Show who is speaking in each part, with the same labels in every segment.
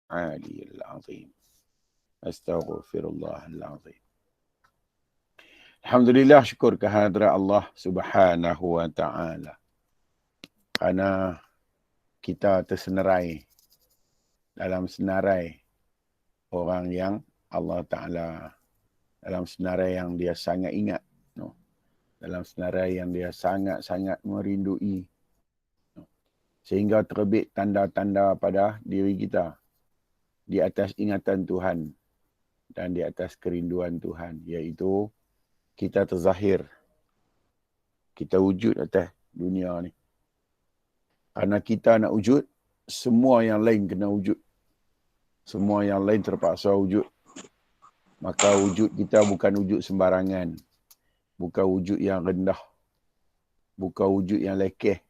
Speaker 1: aliyil azim. Astaghfirullahal azim. Alhamdulillah, syukur kehadrat Allah Subhanahu wa taala. Kerana kita tersenarai dalam senarai orang yang Allah Ta'ala, dalam senarai yang dia sangat ingat, no? Dalam senarai yang dia sangat-sangat merindui, no? Sehingga terbit tanda-tanda pada diri kita di atas ingatan Tuhan dan di atas kerinduan Tuhan, iaitu kita terzahir, kita wujud atas dunia ni. Kerana kita nak wujud, semua yang lain kena wujud. Semua yang lain terpaksa wujud. Maka wujud kita bukan wujud sembarangan. Bukan wujud yang rendah. Bukan wujud yang lekeh.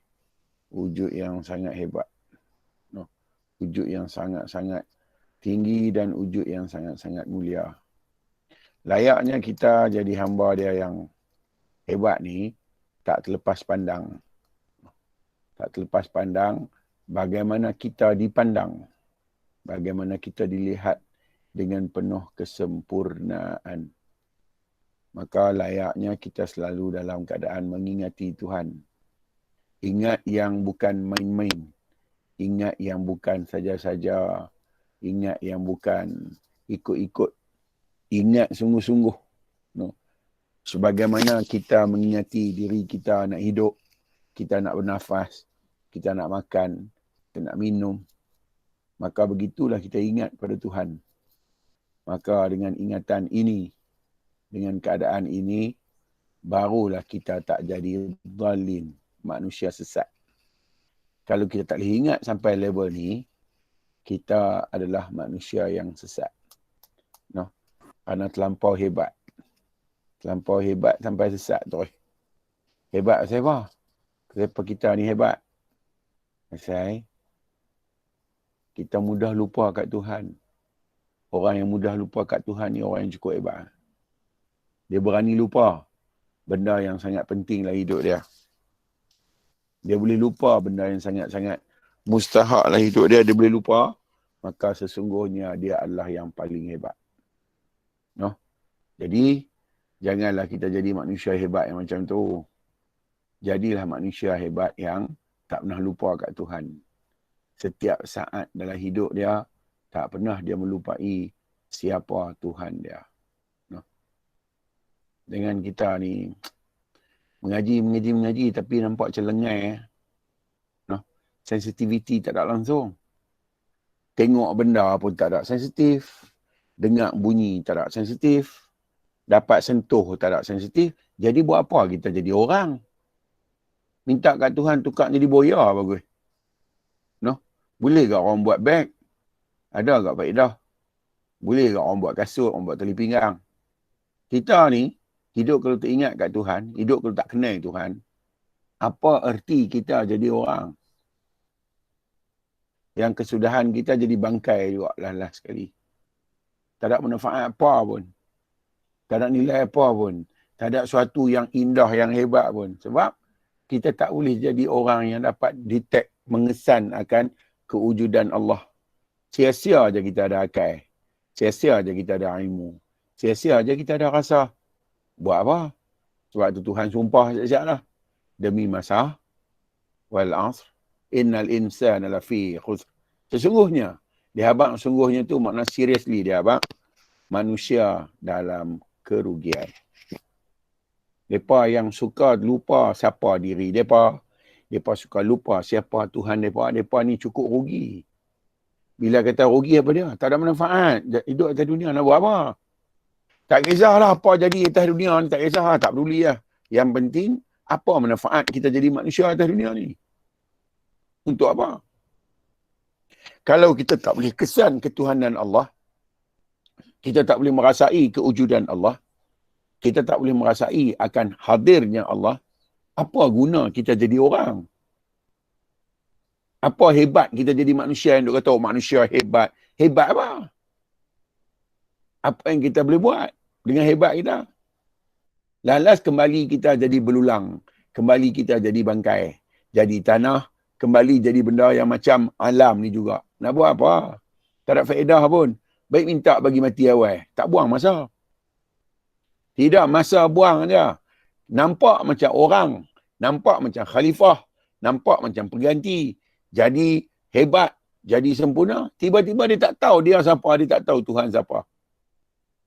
Speaker 1: Wujud yang sangat hebat. No. Wujud yang sangat-sangat tinggi dan wujud yang sangat-sangat mulia. Layaknya kita jadi hamba dia yang hebat ni, tak terlepas pandang. Tak terlepas pandang bagaimana kita dipandang. Bagaimana kita dilihat dengan penuh kesempurnaan. Maka layaknya kita selalu dalam keadaan mengingati Tuhan. Ingat yang bukan main-main. Ingat yang bukan saja-saja. Ingat yang bukan ikut-ikut. Ingat sungguh-sungguh. No. Sebagaimana kita mengingati diri kita nak hidup. Kita nak bernafas. Kita nak makan. Kita nak minum. Maka begitulah kita ingat pada Tuhan. Maka dengan ingatan ini, dengan keadaan ini, barulah kita tak jadi zalim, manusia sesat. Kalau kita tak boleh ingat sampai level ni, kita adalah manusia yang sesat. No? Kerana terlampau hebat. Terlampau hebat sampai sesat tu. Hebat pasal apa? Kenapa kita ni hebat? Pasal kita mudah lupa kat Tuhan. Orang yang mudah lupa kat Tuhan ni orang yang cukup hebat. Dia berani lupa benda yang sangat penting dalam hidup dia. Dia boleh lupa benda yang sangat-sangat mustahak dalam hidup dia. Dia boleh lupa. Maka sesungguhnya dia adalah yang paling hebat. No? Jadi, janganlah kita jadi manusia hebat yang macam tu. Jadilah manusia hebat yang tak pernah lupa kat Tuhan. Setiap saat dalam hidup dia, tak pernah dia melupai siapa Tuhan dia. No. Dengan kita ni, mengaji, tapi nampak macam lengai. No. Sensitivity tak ada langsung. Tengok benda pun tak ada sensitif. Dengar bunyi tak ada sensitif. Dapat sentuh tak ada sensitif. Jadi buat apa kita jadi orang? Minta kat Tuhan tukar jadi boya bagus. No? Boleh ke orang buat beg? Ada tak faedah? Boleh ke orang buat kasut, orang buat tali pinggang? Kita ni, hidup kalau tak ingat kat Tuhan, hidup kalau tak kenal Tuhan, apa erti kita jadi orang? Yang kesudahan kita jadi bangkai juga lah sekali. Tak ada manfaat apa pun. Tak ada nilai apa pun. Tak ada sesuatu yang indah, yang hebat pun. Sebab kita tak boleh jadi orang yang dapat detect, mengesan akan kewujudan Allah. Sia-sia je kita ada akal. Sia-sia je kita ada ilmu. Sia-sia je kita ada rasa. Buat apa? Sebab tu Tuhan sumpah siap-siap lah. Demi masa wal asr. Innal insana lafi khusr. Sesungguhnya. Dia abang sungguhnya tu makna seriously dia abang. Manusia dalam kerugian. Mereka yang suka lupa siapa diri mereka. Mereka suka lupa siapa Tuhan mereka. Mereka ni cukup rugi. Bila kata rugi apa dia? Tak ada manfaat. Hidup atas dunia nak buat apa? Tak kisahlah apa jadi atas dunia ni. Tak kisah. Tak peduli lah. Yang penting, apa manfaat kita jadi manusia atas dunia ni? Untuk apa? Kalau kita tak boleh kesan ketuhanan Allah, kita tak boleh merasai kewujudan Allah, kita tak boleh merasai akan hadirnya Allah, apa guna kita jadi orang? Apa hebat kita jadi manusia yang duk kata, oh, manusia hebat. Hebat apa? Apa yang kita boleh buat dengan hebat kita? Lalas kembali kita jadi belulang. Kembali kita jadi bangkai. Jadi tanah. Kembali jadi benda yang macam alam ni juga. Nak buat apa? Tak ada faedah pun. Baik minta bagi mati awal. Tak buang masa. Tidak, masa buang aja. Nampak macam orang. Nampak macam khalifah. Nampak macam pengganti. Jadi hebat. Jadi sempurna. Tiba-tiba dia tak tahu dia siapa. Dia tak tahu Tuhan siapa.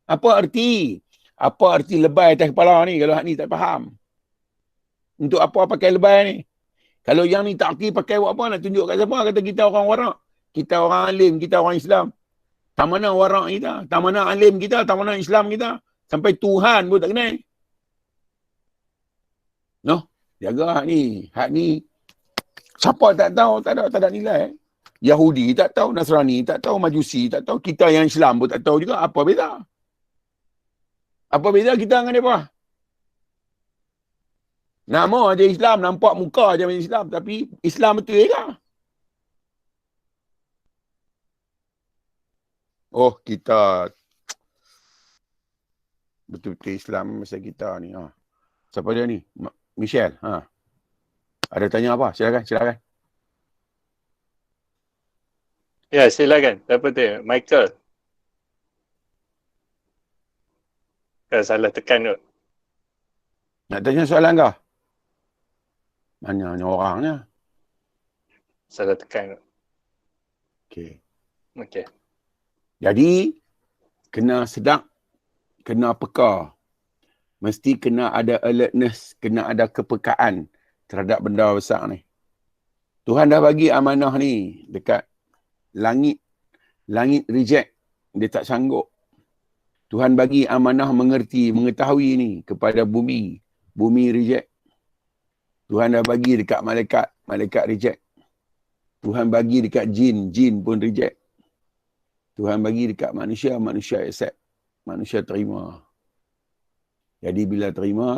Speaker 1: Apa arti? Apa arti lebay atas kepala ni kalau hak ni tak faham? Untuk apa pakai lebay ni? Kalau yang ni tak arti pakai buat apa? Nak tunjuk kat siapa? Kata kita orang warak. Kita orang alim. Kita orang Islam. Tak mana warak kita? Tak mana alim kita? Tak mana Islam kita? Sampai Tuhan pun tak kenal. No, jaga hak ni. Hak ni siapa tak tahu, tak ada nilai. Yahudi tak tahu, Nasrani tak tahu, Majusi tak tahu, kita yang Islam pun tak tahu juga. Apa beza? Apa beza kita dengan mereka? Nama aja Islam, nampak muka aja macam Islam, tapi Islam betul ke? Oh, kita betul-betul Islam masa kita ni. Siapa dia ni? Michelle. Ada tanya apa? Silakan.
Speaker 2: Ya, silakan. Siapa tu? Michael. Salah tekan tu.
Speaker 1: Nak tanya soalan kah? Mana orangnya?
Speaker 2: Salah tekan tu. Okey.
Speaker 1: Jadi, kena sedap, kena peka. Mesti kena ada alertness, kena ada kepekaan terhadap benda besar ni. Tuhan dah bagi amanah ni dekat langit. Langit reject. Dia tak sanggup. Tuhan bagi amanah mengetahui ni kepada bumi. Bumi reject. Tuhan dah bagi dekat malaikat. Malaikat reject. Tuhan bagi dekat jin. Jin pun reject. Tuhan bagi dekat manusia. Manusia accept. Manusia terima. Jadi bila terima,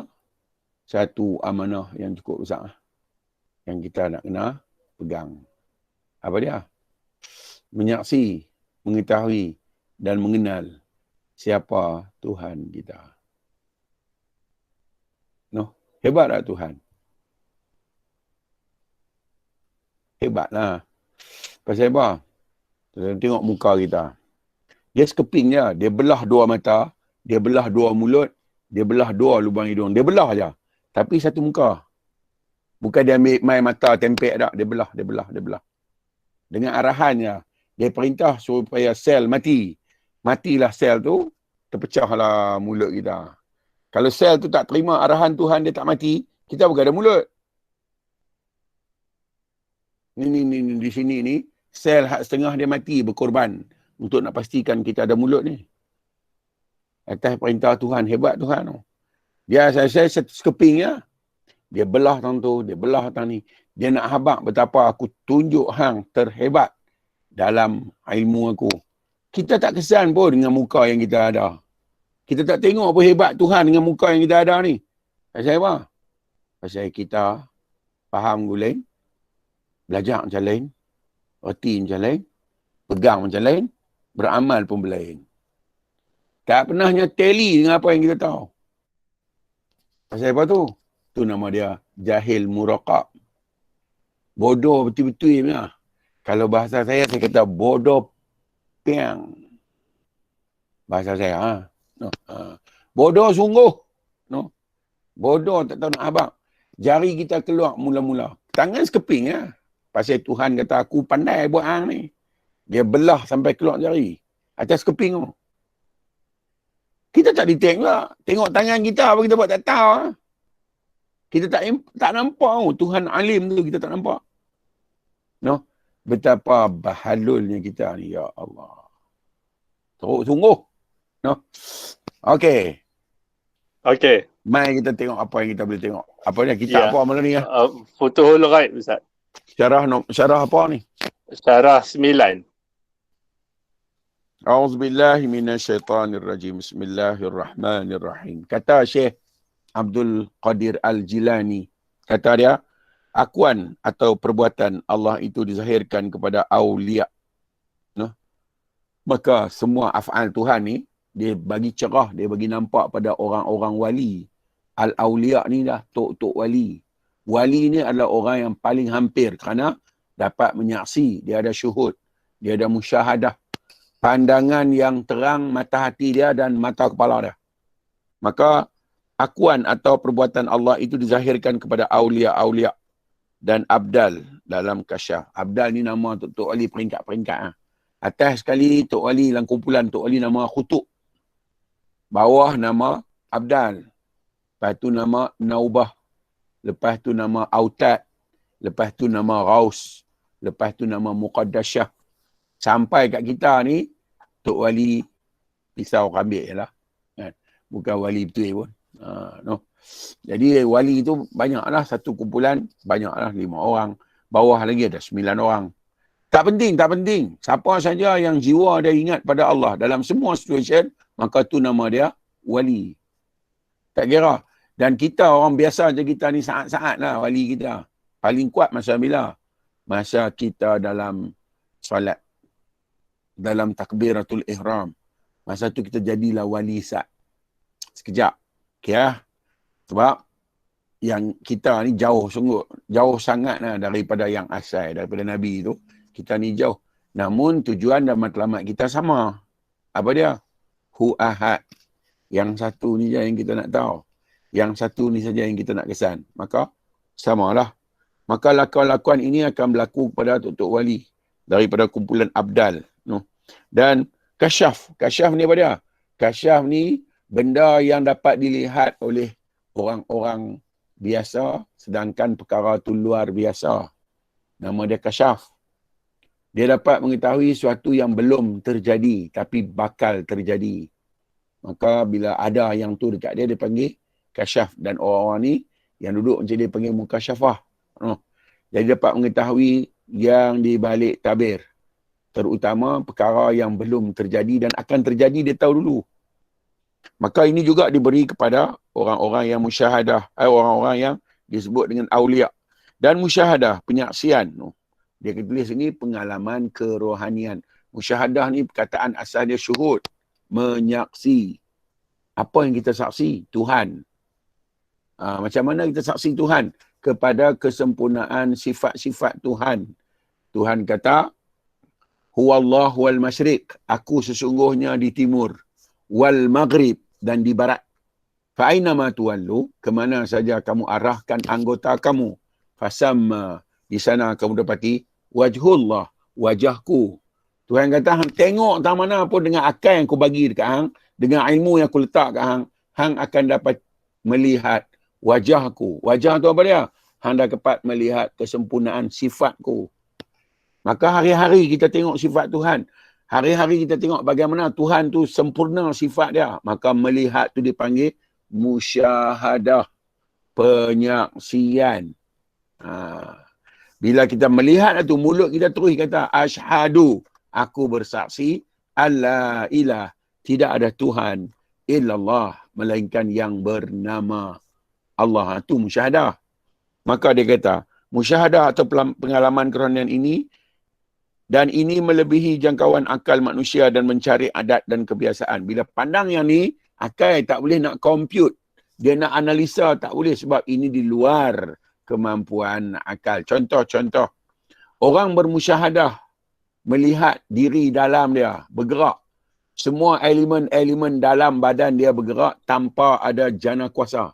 Speaker 1: satu amanah yang cukup besar yang kita nak kena pegang. Apa dia? Menyaksi, mengetahui dan mengenal siapa Tuhan kita. Hebat tak Tuhan? Hebatlah. Pasal apa? Tengok muka kita. Dia sekeping je. Dia belah dua mata, dia belah dua mulut, dia belah dua lubang hidung. Dia belah je. Tapi satu muka. Bukan dia ambil main mata tempek tak. Dia belah. Dengan arahannya. Dia perintah supaya sel mati. Matilah sel tu. Terpecahlah mulut kita. Kalau sel tu tak terima arahan Tuhan, dia tak mati. Kita bukan ada mulut. Ni di sini ni. Sel hak setengah dia mati berkorban. Untuk nak pastikan kita ada mulut ni. Atas perintah Tuhan. Hebat Tuhan tu. Dia saya sekeping ya. Dia belah tang tu, dia belah tang ni. Dia nak habaq betapa aku tunjuk hang terhebat dalam ilmu aku. Kita tak kesan pun dengan muka yang kita ada. Kita tak tengok apa hebat Tuhan dengan muka yang kita ada ni. Pasal apa? Pasal kita faham guleng, belajar macam lain, reti macam lain, pegang macam lain, beramal pun berlain. Tak pernahnya tally dengan apa yang kita tahu. Pasal apa tu? Tu nama dia jahil muraqab. Bodoh betul-betul punya. Kalau bahasa saya kata bodoh piang. Bahasa saya. Bodoh sungguh. Bodoh tak tahu nak habaq. Jari kita keluar mula-mula. Tangan sekeping ya. Pasal Tuhan kata aku pandai buat hang ni. Dia belah sampai keluar jari. Atas sekeping tu. Kita tak detect pula. Tengok tangan kita apa kita buat tak tahu. Kita tak nampak. Tuhan alim tu kita tak nampak. Betapa bahalulnya kita ni. Ya Allah. Teruk sungguh. Okey. Mai kita tengok apa yang kita boleh tengok. Apa dia? Kita apa malam ni ya?
Speaker 2: Futuhul Ghaib Ustaz.
Speaker 1: Syarah apa ni?
Speaker 2: Syarah 9.
Speaker 1: A'udzubillahi minasyaitanirrajim. Bismillahirrahmanirrahim. Kata Syekh Abdul Qadir Al-Jilani, kata dia, akuan atau perbuatan Allah itu dizahirkan kepada awliya. Maka semua af'al Tuhan ni, dia bagi cerah, dia bagi nampak pada orang-orang wali. Al-awliya ni dah tok-tok wali. Wali ni adalah orang yang paling hampir kerana dapat menyaksi, dia ada syuhud, dia ada musyahadah. pandangan yang terang mata hati dia dan mata kepala dia. Maka akuan atau perbuatan Allah itu dizahirkan kepada awliya-awliya dan abdal dalam kasyaf. Abdal ni nama Tok Wali peringkat-peringkat. Atas sekali Tok Wali dalam kumpulan Tok Wali nama Khutuk. Bawah nama abdal. Lepas tu nama Naubah. Lepas tu nama Autad. Lepas tu nama Ghaus. Lepas tu nama Muqaddasyah. Sampai kat kita ni, Tok Wali pisau kambing je lah. Bukan wali betul pun. No. Jadi wali tu banyaklah, satu kumpulan banyaklah 5 orang. Bawah lagi ada 9 orang. Tak penting. Siapa saja yang jiwa dia ingat pada Allah dalam semua situasi, maka tu nama dia wali. Tak kira. Dan kita orang biasa je kita ni saat-saat lah wali kita. Paling kuat masa bila? Masa kita dalam solat. Dalam takbiratul ihram. Masa tu kita jadilah wali saat. Sekejap. Okay. Sebab yang kita ni jauh sangat lah daripada yang asal, daripada Nabi tu. Kita ni jauh. Namun tujuan dan matlamat kita sama. Apa dia? Hu ahad. Yang satu ni je yang kita nak tahu. Yang satu ni saja yang kita nak kesan. Maka samalah. Maka lakuan-lakuan ini akan berlaku kepada Tok Wali. Daripada kumpulan abdal. No. Dan kasyaf. Kasyaf ni apa dia? Kasyaf ni benda yang dapat dilihat oleh orang-orang biasa, sedangkan perkara tu luar biasa. Nama dia kasyaf. Dia dapat mengetahui sesuatu yang belum terjadi, tapi bakal terjadi. Maka bila ada yang tu dekat dia, dia panggil kasyaf. Dan orang-orang ni yang duduk macam dia panggil mukasyafah. Jadi dapat mengetahui yang di balik tabir. Terutama perkara yang belum terjadi dan akan terjadi, dia tahu dulu. Maka ini juga diberi kepada orang-orang yang musyahadah, orang-orang yang disebut dengan awliya. Dan musyahadah, penyaksian. Dia tulis ini pengalaman kerohanian. Musyahadah ni perkataan asal dia syuhud, menyaksi. Apa yang kita saksi? Tuhan. Macam mana kita saksi Tuhan? Kepada kesempurnaan sifat-sifat Tuhan. Tuhan kata, Huwallahu wal masyriq. Aku sesungguhnya di timur. Wal maghrib, dan di barat. Fa'ainama tuwallu, kemana saja kamu arahkan anggota kamu. Fasamma, di sana kamu dapati wajhullah, wajahku. Tuhan kata, hang tengok tak mana pun dengan akal yang aku bagi dekat hang, dengan ilmu yang aku letak kat hang, hang akan dapat melihat wajahku. Wajah tu apa dia? Hang dapat melihat kesempurnaan sifatku. Maka hari-hari kita tengok sifat Tuhan. Hari-hari kita tengok bagaimana Tuhan tu sempurna sifat dia. Maka melihat tu dipanggil musyahadah, penyaksian. Bila kita melihat tu, mulut kita terus kata, asyhadu, aku bersaksi, alla ilah, tidak ada Tuhan, illallah, melainkan yang bernama Allah. Itu musyahadah. Maka dia kata, musyahadah atau pengalaman kerohanian ini, dan ini melebihi jangkauan akal manusia dan mencari adat dan kebiasaan. Bila pandang yang ni, akal tak boleh nak compute. Dia nak analisa, tak boleh sebab ini di luar kemampuan akal. Contoh-contoh. Orang bermusyahadah, melihat diri dalam dia bergerak. Semua elemen-elemen dalam badan dia bergerak tanpa ada jana kuasa.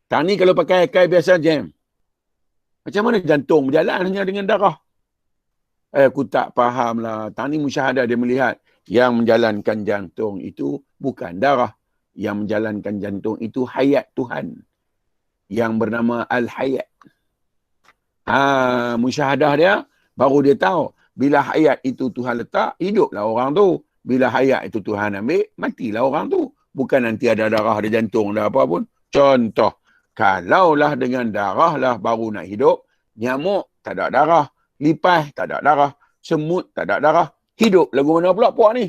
Speaker 1: Tak ni kalau pakai akal biasa jam. Macam mana jantung berjalan hanya dengan darah? Aku tak faham lah. Tak ni musyahadah, dia melihat yang menjalankan jantung itu bukan darah. Yang menjalankan jantung itu hayat Tuhan. Yang bernama Al-Hayat. Musyahadah dia, baru dia tahu. Bila hayat itu Tuhan letak, hiduplah orang tu. Bila hayat itu Tuhan ambil, matilah orang tu. Bukan nanti ada darah, ada jantung, ada apa pun. Contoh, kalaulah dengan darah lah baru nak hidup, nyamuk tak ada darah. Lipas tak ada darah. Semut tak ada darah. Hidup lagu mana pula puak ni?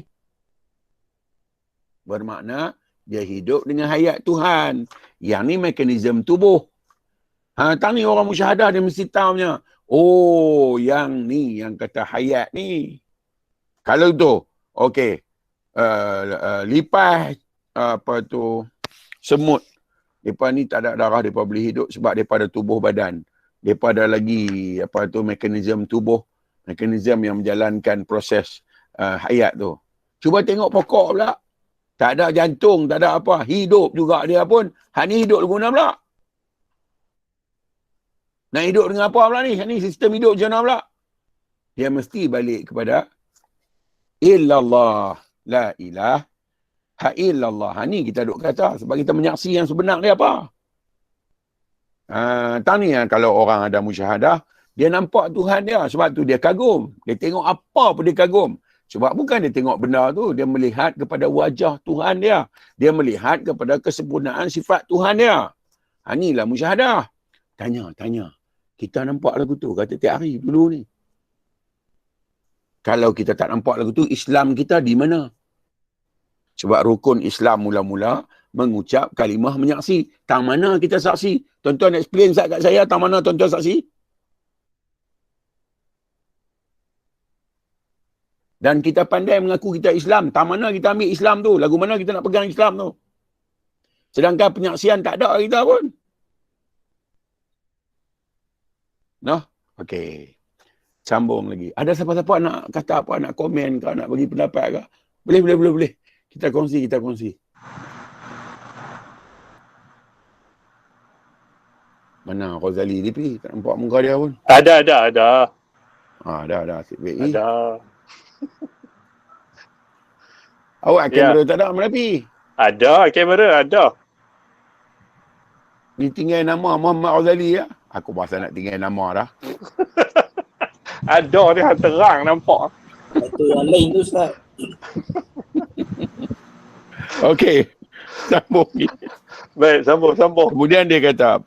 Speaker 1: Bermakna dia hidup dengan hayat Tuhan. Yang ni mekanisme tubuh. Tak ni orang musyahadah dia mesti tahunya. Oh, yang ni yang kata hayat ni. Kalau tu, okey. Lipas semut. Depa ni tak ada darah, depa boleh hidup sebab depa ada tubuh badan. Depa ada lagi mekanisme tubuh, mekanisme yang menjalankan proses hayat tu. Cuba tengok pokok pula. Tak ada jantung, tak ada apa. Hidup juga dia pun. Hak ni hidup guna pula. Nak hidup dengan apa pula ni? Hak ni sistem hidup macam mana pula? Dia mesti balik kepada illallah. La ilaha illallah. Ni kita duk kata. Sebab kita menyaksi yang sebenar dia apa? Tani kalau orang ada musyahadah, dia nampak Tuhan dia. Sebab tu dia kagum. Dia tengok apa pun dia kagum. Sebab bukan dia tengok benda tu. Dia melihat kepada wajah Tuhan dia. Dia melihat kepada kesempurnaan sifat Tuhan dia. Inilah musyahadah. Tanya. Kita nampak lagu tu. Kata tiap hari dulu ni. Kalau kita tak nampak lagu tu, Islam kita di mana? Sebab rukun Islam mula-mula mengucap kalimah menyaksi. Tang mana kita saksi? Tuan-tuan explain kat saya, tang mana tuan-tuan saksi? Dan kita pandai mengaku kita Islam. Tang mana kita ambil Islam tu? Lagu mana kita nak pegang Islam tu? Sedangkan penyaksian tak ada kita pun. Noh? Okey. Sambung lagi. Ada siapa-siapa nak kata apa, nak komen ke, nak bagi pendapat ke? Boleh. Kita kongsi. Mana Rozali dia pergi? Tak nampak muka dia pun.
Speaker 2: Ada.
Speaker 1: Dah. Asyik baik.
Speaker 2: Ada.
Speaker 1: Awak kamera tak ada, mana pergi?
Speaker 2: Ada, kamera ada.
Speaker 1: Ni tinggal nama Muhammad Rozali ya? Aku rasa nak tinggal nama dah.
Speaker 2: Ada dia terang nampak.
Speaker 3: Itu yang lain tu Ustaz.
Speaker 1: Okey. Sambung.
Speaker 2: Baik, sambung.
Speaker 1: Kemudian dia kata,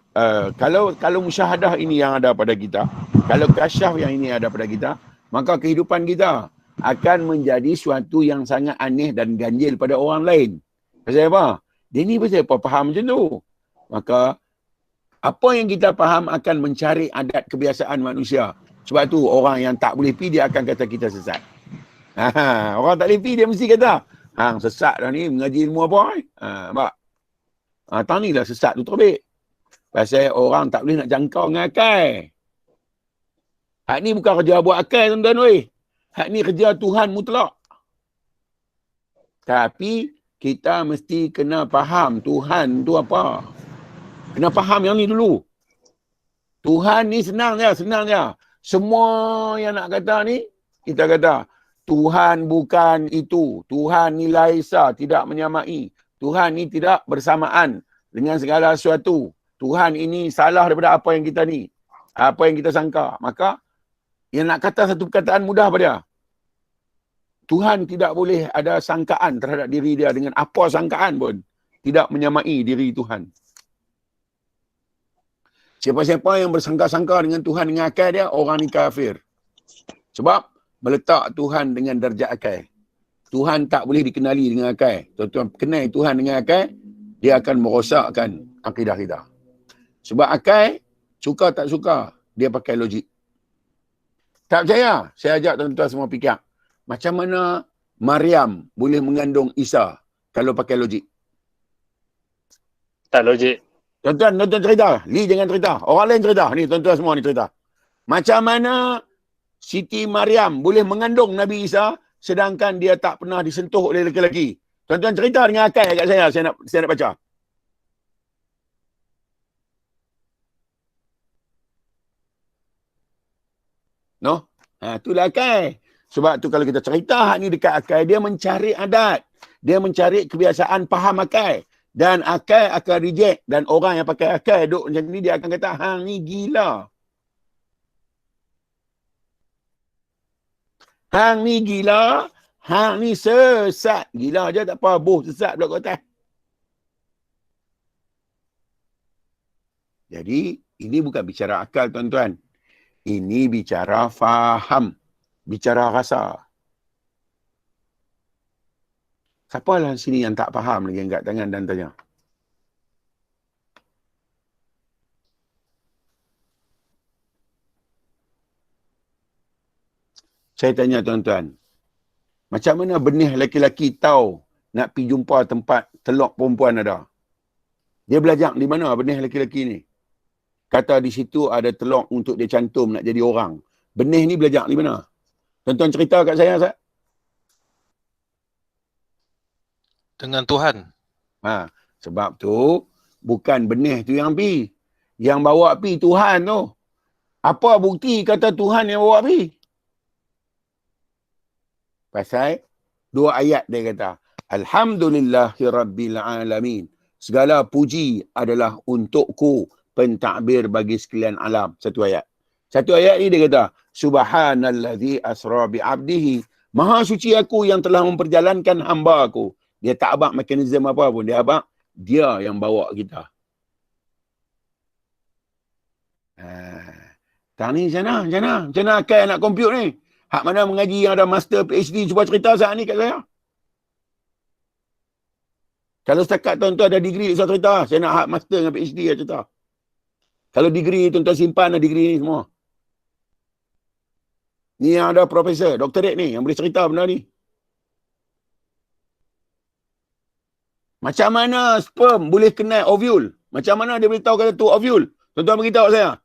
Speaker 1: kalau musyahadah ini yang ada pada kita, kalau kasyaf yang ini ada pada kita, maka kehidupan kita akan menjadi suatu yang sangat aneh dan ganjil pada orang lain. Pasal apa? Dia ni pasal apa faham macam tu? Maka, apa yang kita faham akan mencari adat kebiasaan manusia. Sebab tu orang yang tak boleh pergi, dia akan kata kita sesat. Orang tak boleh pergi, dia mesti kata, hang sesat dah ni, mengaji ilmu apa? Nampak? Tang ni lah sesat tu terbit. Pasal orang tak boleh nak jangkau dengan akal. Hak ni bukan kerja buat akal, tuan-tuan weh. Hak ni kerja Tuhan mutlak. Tapi, kita mesti kena faham Tuhan tu apa. Kena faham yang ni dulu. Tuhan ni senang je. Semua yang nak kata ni, kita kata, Tuhan bukan itu. Tuhan ni laisa, tidak menyamai. Tuhan ni tidak bersamaan dengan segala sesuatu. Tuhan ini salah daripada apa yang kita ni. Apa yang kita sangka. Maka, yang nak kata satu perkataan mudah pada dia. Tuhan tidak boleh ada sangkaan terhadap diri dia dengan apa sangkaan pun. Tidak menyamai diri Tuhan. Siapa-siapa yang bersangka-sangka dengan Tuhan dengan akal dia, orang ni kafir. Sebab meletak Tuhan dengan darjat akal. Tuhan tak boleh dikenali dengan akal. Tuan-tuan kenal Tuhan dengan akal, dia akan merosakkan akidah kita. Sebab akal, suka tak suka, dia pakai logik. Tak percaya? Saya ajak tuan-tuan semua fikir. Macam mana Maryam boleh mengandung Isa kalau pakai logik?
Speaker 2: Tak logik.
Speaker 1: Tuan-tuan cerita. Lee jangan cerita. Orang lain cerita. Ni tuan-tuan semua ni cerita. Macam mana Siti Maryam boleh mengandung Nabi Isa sedangkan dia tak pernah disentuh oleh lelaki-lelaki? Tuan-tuan cerita dengan akal kat saya. Saya nak baca. No? Itulah akal. Sebab tu kalau kita cerita hak ni dekat akal, dia mencari adat. Dia mencari kebiasaan faham akal. Dan akal akan reject. Dan orang yang pakai akal duduk macam ni, dia akan kata, hang ni gila. Hang ni gila. Hang ni sesat. Gila je tak apa. Boh sesat pula kat atas. Jadi, ini bukan bicara akal, tuan-tuan. Ini bicara faham. Bicara rasa. Siapa lah sini yang tak faham lagi angkat tangan dan tanya? Saya tanya tuan-tuan. Macam mana benih lelaki-lelaki tahu nak pergi jumpa tempat telok perempuan ada? Dia belajar di mana benih lelaki-lelaki ni? Kata di situ ada telok untuk dia cantum nak jadi orang. Benih ni belajar di mana? Tuan-tuan cerita kat saya, Ustaz.
Speaker 4: Dengan Tuhan.
Speaker 1: Ha, sebab tu bukan benih tu yang pi. Yang bawa pi Tuhan tu. Apa bukti kata Tuhan yang bawa pi? Pasal dua ayat dia kata, Alhamdulillahirabbil alamin. Segala puji adalah untukku, pentadbir bagi sekalian alam. Satu ayat. Satu ayat ni dia kata, Subhanallazi asra bi 'abdihi. Maha suci aku yang telah memperjalankan hamba aku. Dia tak abang mekanisme apa pun. Dia abang, dia yang bawa kita. Tak ni macam mana akal nak compute ni? Hak mana mengaji yang ada master PhD cuba cerita saat ni kat saya. Kalau setakat tuan-tuan ada degree saya cerita. Saya nak hak master dengan PhD saya cerita. Kalau degree tuan-tuan simpan degree ni semua. Ni yang ada profesor, doktorat ni yang boleh cerita benda ni. Macam mana sperm boleh kenal ovule? Macam mana dia boleh tahu kata tu ovule? Tuan-tuan beritahu saya.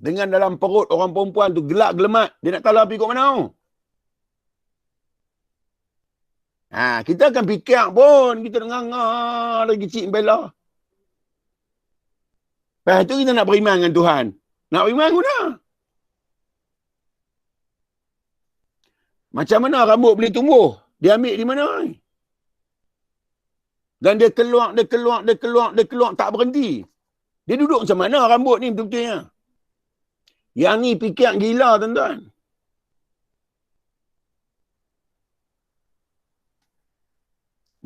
Speaker 1: Dengan dalam perut orang perempuan tu gelak gelemat. Dia nak tahu lah pergi kat mana. Kita akan fikir pun. Kita dengar lagi cik bela. Lepas tu kita nak beriman dengan Tuhan. Nak beriman guna. Macam mana rambut boleh tumbuh? Dia ambil di mana? Dan dia keluar, tak berhenti. Dia duduk macam mana rambut ni betul-betulnya? Yang ni fikir gila tuan-tuan.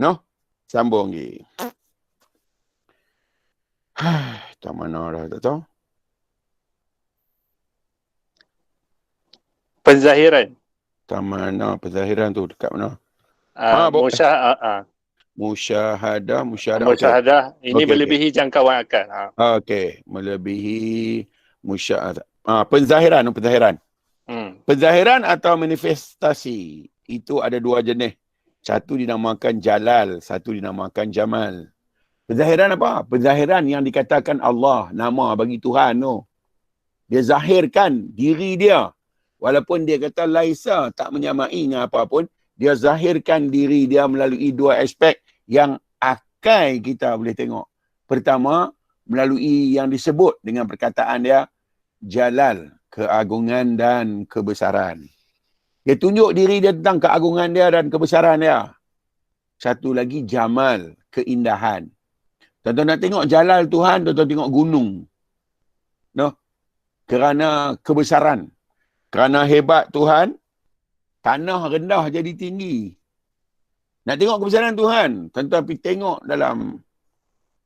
Speaker 1: No? Sambung lagi. Tak mana dah tak tahu.
Speaker 2: Penzahiran.
Speaker 1: Tak mana penzahiran tu dekat mana? Musyahadah.
Speaker 2: Musyahadah. Ini
Speaker 1: Okey,
Speaker 2: melebihi jangkauan akal.
Speaker 1: Okey, melebihi musyahadah. Penzahiran. Penzahiran atau manifestasi itu ada dua jenis. Satu dinamakan jalal, satu dinamakan jamal. Penzahiran apa? Penzahiran yang dikatakan Allah, nama bagi Tuhan tu. Dia zahirkan diri dia. Walaupun dia kata laisa, tak menyamai dengan apa pun, dia zahirkan diri dia melalui dua aspek yang akal kita boleh tengok. Pertama, melalui yang disebut dengan perkataan dia, jalal, keagungan dan kebesaran. Dia tunjuk diri dia tentang keagungan dia dan kebesaran dia. Satu lagi jamal, keindahan. Tuan-tuan nak tengok jalal Tuhan, tuan-tuan tengok gunung. No? Kerana kebesaran. Kerana hebat Tuhan, tanah rendah jadi tinggi. Nak tengok kebesaran Tuhan, tuan-tuan pergi tengok dalam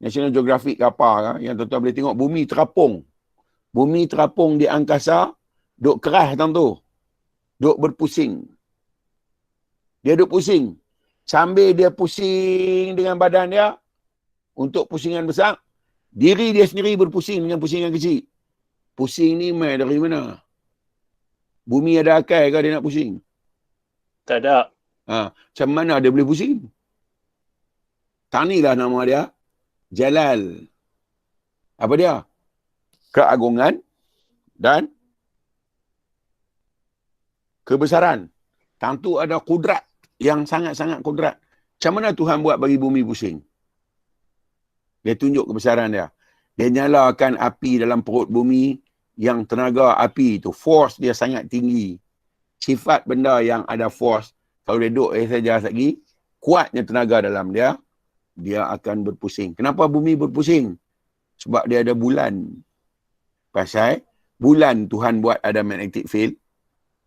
Speaker 1: National Geographic ke apa, yang tuan-tuan boleh tengok bumi terapung. Bumi terapung di angkasa, duk keras tang tu. Duk berpusing. Dia duk pusing. Sambil dia pusing dengan badan dia, untuk pusingan besar, diri dia sendiri berpusing dengan pusingan kecil. Pusing ni mai dari mana? Bumi ada akal ke dia nak pusing?
Speaker 2: Tak ada.
Speaker 1: Macam mana dia boleh pusing? Tanilah nama dia. Jalal. Apa dia? Keagungan dan kebesaran. Tentu ada kudrat yang sangat-sangat kudrat. Macam mana Tuhan buat bagi bumi pusing? Dia tunjuk kebesaran dia. Dia nyalakan api dalam perut bumi yang tenaga api tu, force dia sangat tinggi. Sifat benda yang ada force, kalau dia duduk saja lagi, kuatnya tenaga dalam dia, dia akan berpusing. Kenapa bumi berpusing? Sebab dia ada bulan. Pasal bulan Tuhan buat ada magnetic field,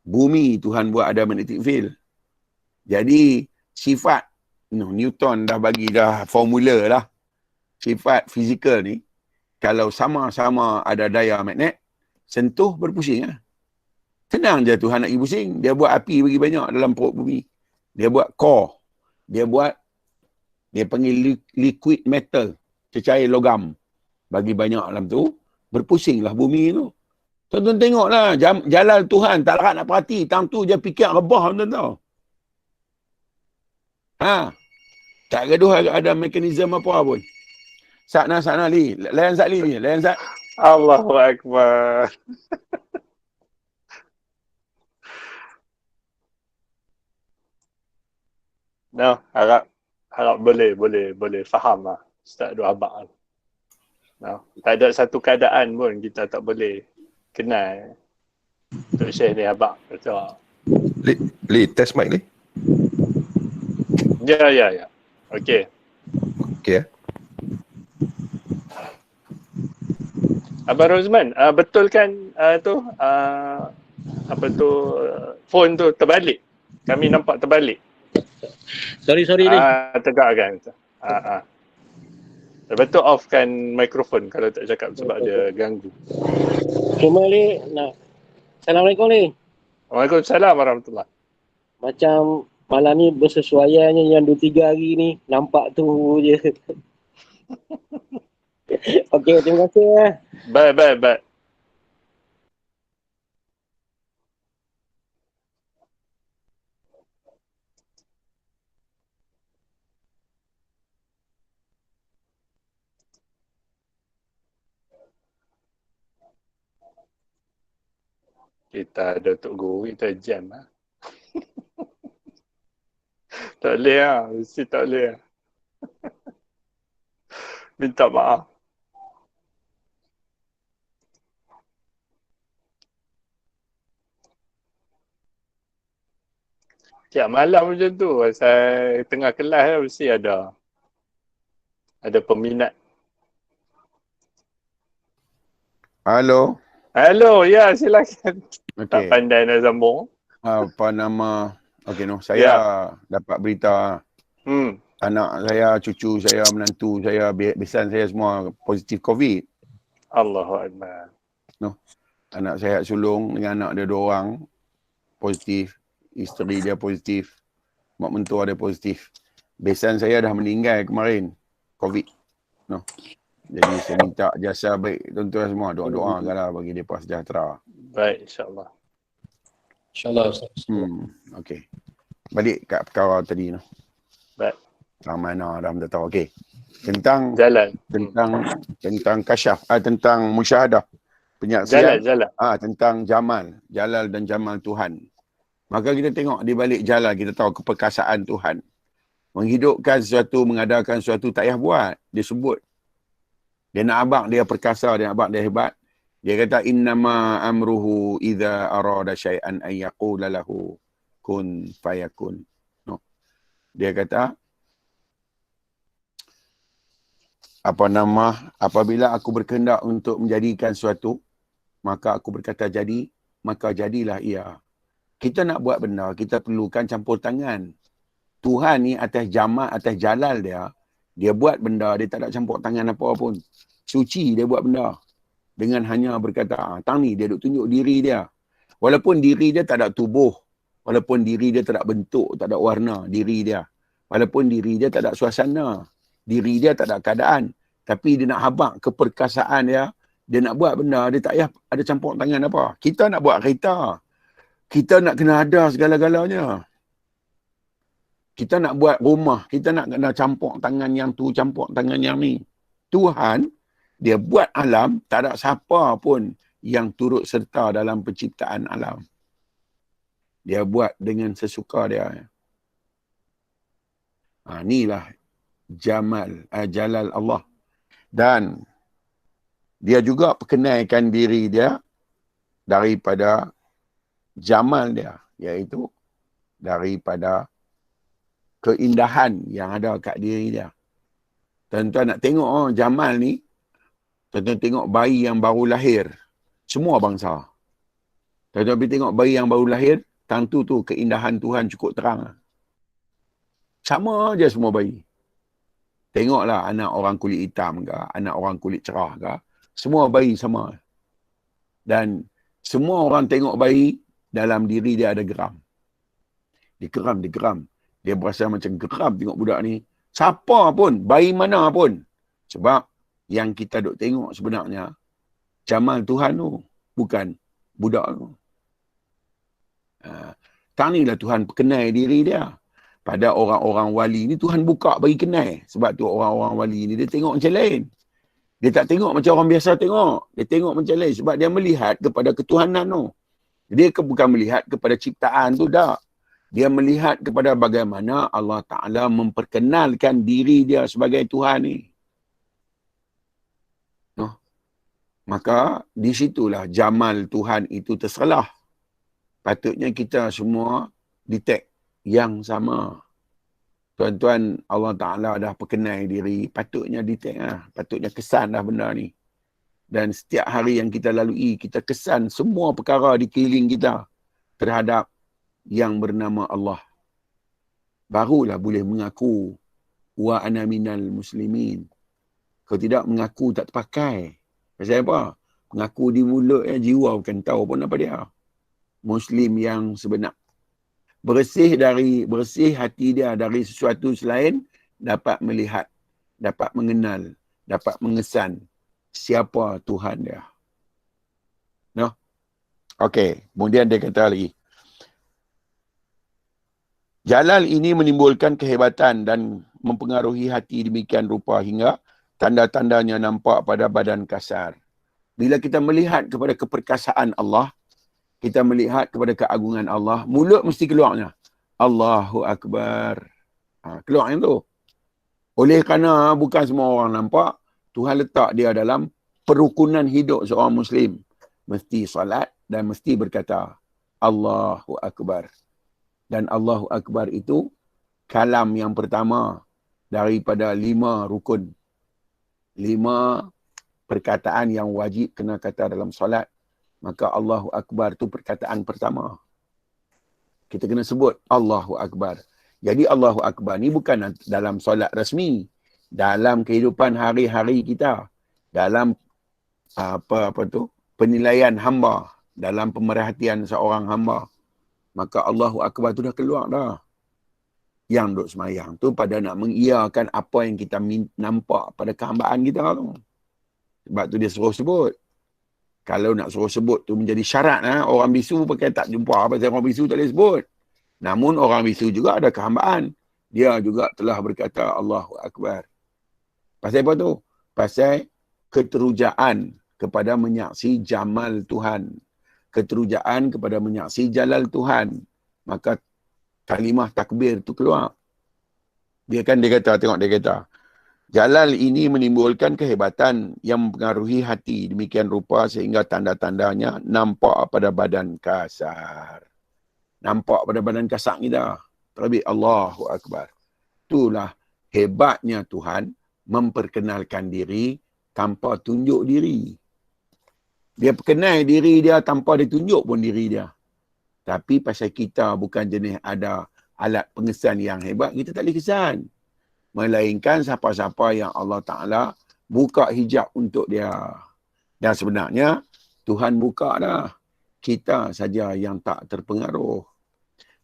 Speaker 1: bumi Tuhan buat ada magnetic field. Jadi sifat Newton dah bagi dah formula lah. Sifat fizikal ni, kalau sama-sama ada daya magnet, sentuh berpusing lah. Senang je Tuhan nak pergi pusing. Dia buat api bagi banyak dalam perut bumi. Dia buat core. Dia panggil liquid metal. Cecair logam. Bagi banyak dalam tu. Berpusinglah bumi tu. Tuan-tuan tengoklah. Jalal Tuhan. Tak larat nak perhati. Tang tu je fikir rebah tuan tahu. Tak gaduh ada mekanisme apa pun. Sakna li. Layan Sat li ni. Layan Sat.
Speaker 2: Allahu Akbar. No, harap boleh faham lah Ustaz Abdul Habak. No, tak ada satu keadaan pun kita tak boleh kenal Tok Syekh ni Habak. Betul.
Speaker 4: Li, test mic Li.
Speaker 2: Ya. Okey.
Speaker 4: Okey.
Speaker 2: Abang Rozman, betul kan phone tu terbalik. Kami nampak terbalik.
Speaker 3: Sorry ni.
Speaker 2: Tegak kan. Betul offkan mikrofon kalau tak cakap sebab dia ganggu.
Speaker 3: Cuma ni nak. Assalamualaikum ni.
Speaker 2: Waalaikumsalam warahmatullahi.
Speaker 3: Macam malam ni bersesuaiannya yang 2-3 hari ni nampak tu je. Okey, terima kasih.
Speaker 2: Baik. Kita ada Tok Guru, kita jam lah. Tak boleh lah, mesti tak boleh lah. Minta maaf. Tiap malam macam tu, pasal tengah kelas lah mesti ada peminat.
Speaker 1: Halo.
Speaker 2: Hello, ya silakan. Tak
Speaker 1: Okey.
Speaker 2: pandai nak sambung.
Speaker 1: Apa nama? Okey, saya dapat berita anak saya, cucu saya, menantu saya, besan saya semua positif COVID.
Speaker 2: Allahu Akbar.
Speaker 1: Anak saya sulung dengan anak dia 2 orang positif. Isteri dia positif. Mak mentua dia positif. Besan saya dah meninggal kemarin COVID. Jadi saya minta jasa baik tuan-tuan semua doa-doa kalau bagi mereka sejahtera.
Speaker 2: Baik, insyaAllah.
Speaker 3: InsyaAllah Ustaz.
Speaker 1: Okey. Balik kat perkara tadi.
Speaker 2: Baik.
Speaker 1: Mana dah minta tahu. Okey. Tentang
Speaker 2: Jalan.
Speaker 1: tentang kasyaf, tentang musyahadah penyaksian.
Speaker 2: Jalan.
Speaker 1: Tentang jalal dan jamal Tuhan. Maka kita tengok di balik jalal, kita tahu keperkasaan Tuhan. Menghidupkan sesuatu, mengadakan sesuatu tak payah buat. Dia sebut. Dia nak abang dia perkasa, dia nak abang dia hebat. Dia kata innama amruhu idza arada syai'an ay yaqula lahu kun fayakun. Dia kata apabila aku berkehendak untuk menjadikan sesuatu, maka aku berkata jadi, maka jadilah ia. Kita nak buat benda, kita perlukan campur tangan. Tuhan ni atas jamal, atas jalal dia buat benda, dia tak ada campur tangan apa pun. Suci dia buat benda. Dengan hanya berkata, tang ni dia duk tunjuk diri dia. Walaupun diri dia tak ada tubuh. Walaupun diri dia tak ada bentuk, tak ada warna diri dia. Walaupun diri dia tak ada suasana. Diri dia tak ada keadaan. Tapi dia nak habaq keperkasaan dia. Dia nak buat benda, dia tak payah ada campur tangan apa. Kita nak buat kereta. Kita nak kena ada segala-galanya. Kita nak buat rumah. Kita nak kena campur tangan yang tu, campur tangan yang ni. Tuhan, dia buat alam, tak ada siapa pun yang turut serta dalam penciptaan alam. Dia buat dengan sesuka dia. Inilah jalal Allah. Dan dia juga perkenalkan diri dia daripada jamal dia, iaitu daripada keindahan yang ada kat diri dia. Tuan-tuan nak tengok jamal ni, tuan-tuan tengok bayi yang baru lahir, semua bangsa. Tuan-tuan pergi tengok bayi yang baru lahir, tentu tu keindahan Tuhan cukup terang. Sama aja semua bayi. Tengoklah anak orang kulit hitam ke, anak orang kulit cerah ke, semua bayi sama. Dan semua orang tengok bayi, dalam diri dia ada geram. Dia geram. Dia berasa macam geram tengok budak ni. Siapa pun, bayi mana pun. Sebab yang kita duk tengok sebenarnya, jamal Tuhan tu, bukan budak tu. Tanilah Tuhan perkenal diri dia. Pada orang-orang wali ni, Tuhan buka bagi kenal. Sebab tu orang-orang wali ni, dia tengok macam lain. Dia tak tengok macam orang biasa tengok. Dia tengok macam lain. Sebab dia melihat kepada ketuhanan tu. Dia bukan melihat kepada ciptaan tu, tak. Dia melihat kepada bagaimana Allah Ta'ala memperkenalkan diri dia sebagai Tuhan ni. Maka di situlah jamal Tuhan itu tersalah. Patutnya kita semua detect yang sama. Tuan-tuan, Allah Ta'ala dah perkenal diri. Patutnya detect lah. Patutnya kesan dah benda ni. Dan setiap hari yang kita lalui, kita kesan semua perkara di keliling kita terhadap yang bernama Allah. Barulah boleh mengaku wa ana minal muslimin. Kalau tidak mengaku tak terpakai. Pasal apa? Mengaku di mulut jiwa bukan tahu pun apa dia. Muslim yang sebenar. Bersih hati dia dari sesuatu selain dapat melihat, dapat mengenal, dapat mengesan siapa Tuhan dia. No? Okey, kemudian dia kata lagi. Jalal ini menimbulkan kehebatan dan mempengaruhi hati demikian rupa hingga tanda-tandanya nampak pada badan kasar. Bila kita melihat kepada keperkasaan Allah, kita melihat kepada keagungan Allah, mulut mesti keluarnya. Allahu Akbar. Keluar yang tu. Oleh kerana bukan semua orang nampak, Tuhan letak dia dalam perukunan hidup seorang Muslim. Mesti salat dan mesti berkata, Allahu Akbar. Dan Allahu Akbar itu kalam yang pertama daripada 5 rukun. 5 perkataan yang wajib kena kata dalam solat. Maka Allahu Akbar itu perkataan pertama. Kita kena sebut Allahu Akbar. Jadi Allahu Akbar ni bukan dalam solat rasmi. Dalam kehidupan hari-hari kita. Dalam penilaian hamba. Dalam pemerhatian seorang hamba. Maka Allahu Akbar tu dah keluar dah. Yang duk semayang tu pada nak mengiyakan apa yang kita nampak pada kehambaan kita tu. Sebab tu dia suruh sebut. Kalau nak suruh sebut tu menjadi syarat. Orang bisu pakai tak jumpa. Pasal orang bisu tak boleh sebut. Namun orang bisu juga ada kehambaan. Dia juga telah berkata Allahu Akbar. Pasal apa tu? Pasal keterujaan kepada menyaksi jamal Tuhan. Keterujaan kepada menyaksi jalal Tuhan. Maka kalimah takbir tu keluar. Dia kata, tengok dia kata. Jalal ini menimbulkan kehebatan yang mempengaruhi hati. Demikian rupa sehingga tanda-tandanya nampak pada badan kasar. Nampak pada badan kasar kita. Terlebih Allahu Akbar. Itulah hebatnya Tuhan memperkenalkan diri tanpa tunjuk diri. Dia perkenal diri dia tanpa dia tunjuk pun diri dia. Tapi pasal kita bukan jenis ada alat pengesan yang hebat, kita tak boleh kesan. Melainkan siapa-siapa yang Allah Ta'ala buka hijab untuk dia. Dan sebenarnya, Tuhan buka dah. Kita saja yang tak terpengaruh.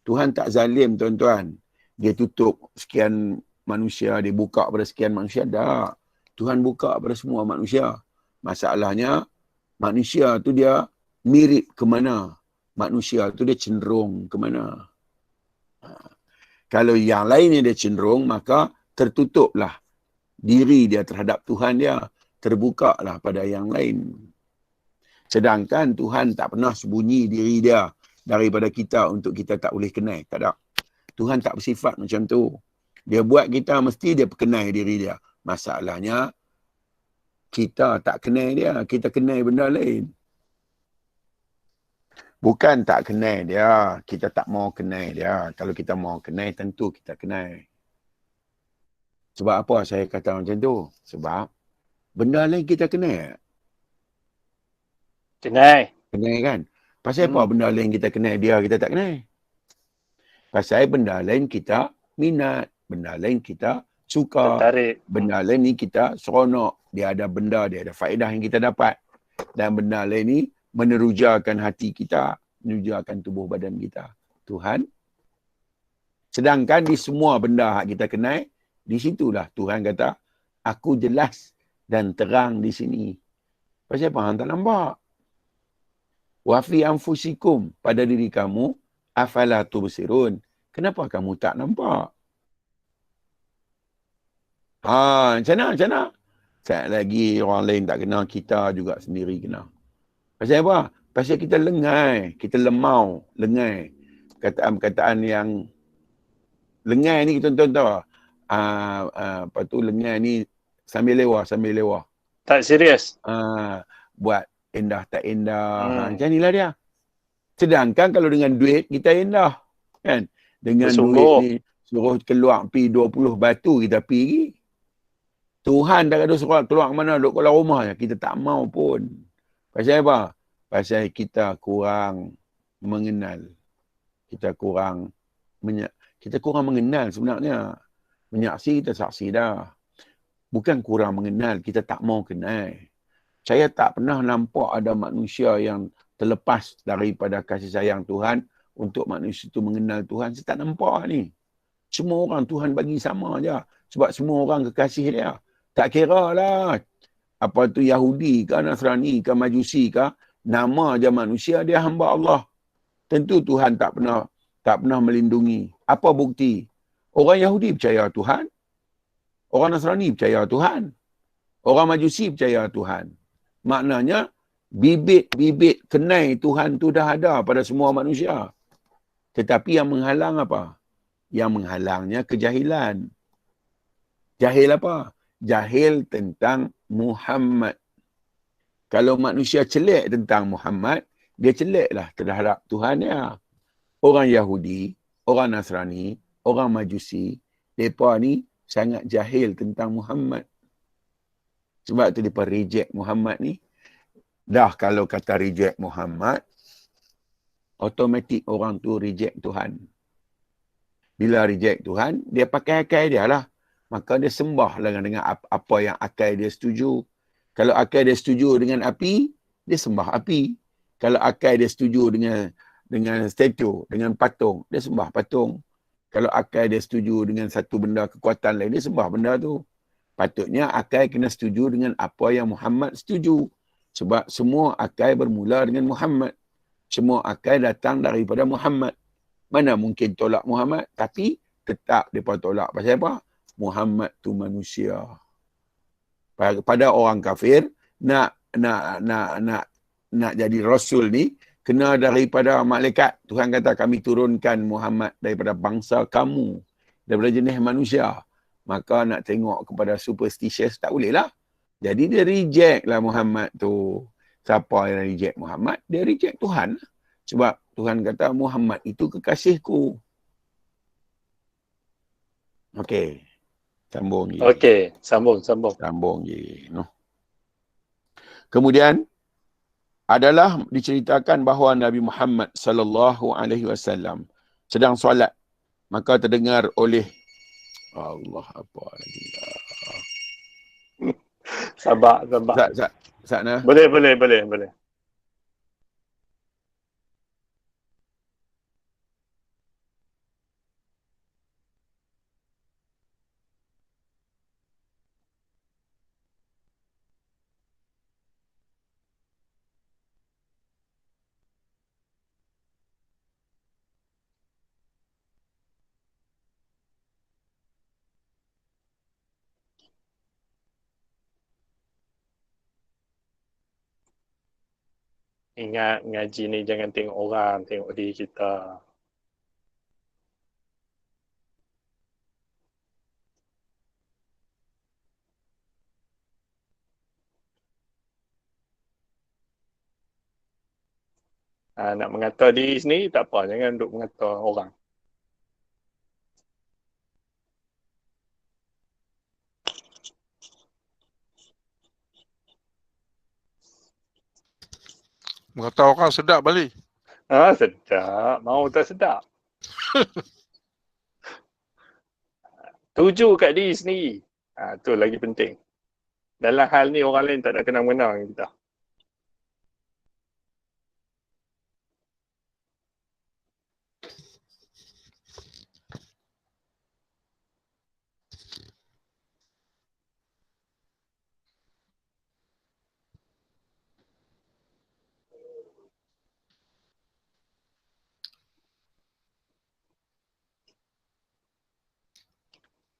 Speaker 1: Tuhan tak zalim, tuan-tuan. Dia tutup sekian manusia, dia buka pada sekian manusia. Tak. Tuhan buka pada semua manusia. Masalahnya, manusia tu dia mirip ke mana? Manusia tu dia cenderung ke mana? Kalau yang lainnya dia cenderung, maka tertutuplah diri dia terhadap Tuhan dia. Terbukalah pada yang lain. Sedangkan Tuhan tak pernah sembunyi diri dia daripada kita untuk kita tak boleh kenal. Tak ada. Tuhan tak bersifat macam tu. Dia buat kita mesti dia perkenal diri dia. Masalahnya, kita tak kenal dia. Kita kenal benda lain. Bukan tak kenal dia. Kita tak mau kenal dia. Kalau kita mau kenal, tentu kita kenal. Sebab apa saya kata macam tu? Sebab benda lain kita kenal.
Speaker 2: Kenal.
Speaker 1: Kenal kan? Pasal apa benda lain kita kenal, dia kita tak kenal? Pasal benda lain kita minat. Benda lain kita suka.
Speaker 2: Tertarik.
Speaker 1: Benda lain ni kita seronok. Dia ada benda, dia ada faedah yang kita dapat. Dan benda lain ni menerujakan hati kita. Menerujakan tubuh badan kita. Tuhan. Sedangkan di semua benda yang kita kenal, di situlah Tuhan kata, aku jelas dan terang di sini. Pasal apa? Hang tak nampak. Wa fi anfusikum, pada diri kamu, afala tubsirun. Kenapa kamu tak nampak? Macam mana? Sekali lagi orang lain tak kenal, kita juga sendiri kenal. Pasal apa? Pasal kita lengai, kita lemau, lengai. perkataan-perkataan yang lengai ni tuan-tuan tahu. Apa tu lengai ni sambil lewah.
Speaker 2: Tak serius.
Speaker 1: Buat indah tak indah. Macam inilah dia. Sedangkan kalau dengan duit kita indah. Kan? Dengan duit ni suruh keluar pi 20 batu kita pergi. Tuhan tak ada suruh keluar mana duduk dalam rumah je. Kita tak mau pun. Pasal apa? Pasal kita kurang mengenal. Kita kurang mengenal sebenarnya. Menyaksi kita saksi dah. Bukan kurang mengenal, kita tak mau kenal. Saya tak pernah nampak ada manusia yang terlepas daripada kasih sayang Tuhan untuk manusia itu mengenal Tuhan. Saya tak nampak ni. Semua orang Tuhan bagi sama je. Sebab semua orang kekasih dia. Tak kira lah. Apa tu Yahudi ke, Nasrani ke, Majusi ke. Nama je manusia, dia hamba Allah. Tentu Tuhan tak pernah melindungi. Apa bukti? Orang Yahudi percaya Tuhan. Orang Nasrani percaya Tuhan. Orang Majusi percaya Tuhan. Maknanya, bibit-bibit kenai Tuhan tu dah ada pada semua manusia. Tetapi yang menghalang apa? Yang menghalangnya kejahilan. Jahil apa? Jahil tentang Muhammad. Kalau manusia celik tentang Muhammad, dia celiklah terhadap Tuhan dia. Orang Yahudi, orang Nasrani, orang Majusi, mereka ni sangat jahil tentang Muhammad. Sebab tu mereka reject Muhammad ni. Dah kalau kata reject Muhammad, automatik orang tu reject Tuhan. Bila reject Tuhan, dia pakai akal dia lah. Maka dia sembah dengan apa yang akal dia setuju. Kalau akal dia setuju dengan api, dia sembah api. Kalau akal dia setuju dengan statue, dengan patung, dia sembah patung. Kalau akal dia setuju dengan satu benda kekuatan lain, dia sembah benda tu. Patutnya akal kena setuju dengan apa yang Muhammad setuju. Sebab semua akal bermula dengan Muhammad. Semua akal datang daripada Muhammad. Mana mungkin tolak Muhammad? Tapi tetap mereka tolak. Pasal apa? Muhammad tu manusia. Pada orang kafir, nak jadi rasul ni, kena daripada malaikat. Tuhan kata kami turunkan Muhammad daripada bangsa kamu. Daripada jenis manusia. Maka nak tengok kepada superstitious, tak boleh lah. Jadi dia reject lah Muhammad tu. Siapa yang reject Muhammad? Dia reject Tuhan. Sebab Tuhan kata Muhammad itu kekasihku. Okey. Sambung je.
Speaker 2: Okey, sambung.
Speaker 1: Sambung je. No. Kemudian adalah diceritakan bahawa Nabi Muhammad sallallahu alaihi wasallam sedang solat, maka terdengar oleh Allah apa lagi.
Speaker 2: Sabar.
Speaker 1: Sana.
Speaker 2: Boleh. Ingat ngaji ni jangan tengok orang, tengok diri kita. Nak mengata diri sendiri tak apa, jangan duk mengata orang.
Speaker 5: Mengata orang sedap balik.
Speaker 2: Sedap. Mau tak sedap. Tuju kat diri sendiri. Tu lagi penting. Dalam hal ni orang lain tak ada kena-mengena dengan kita.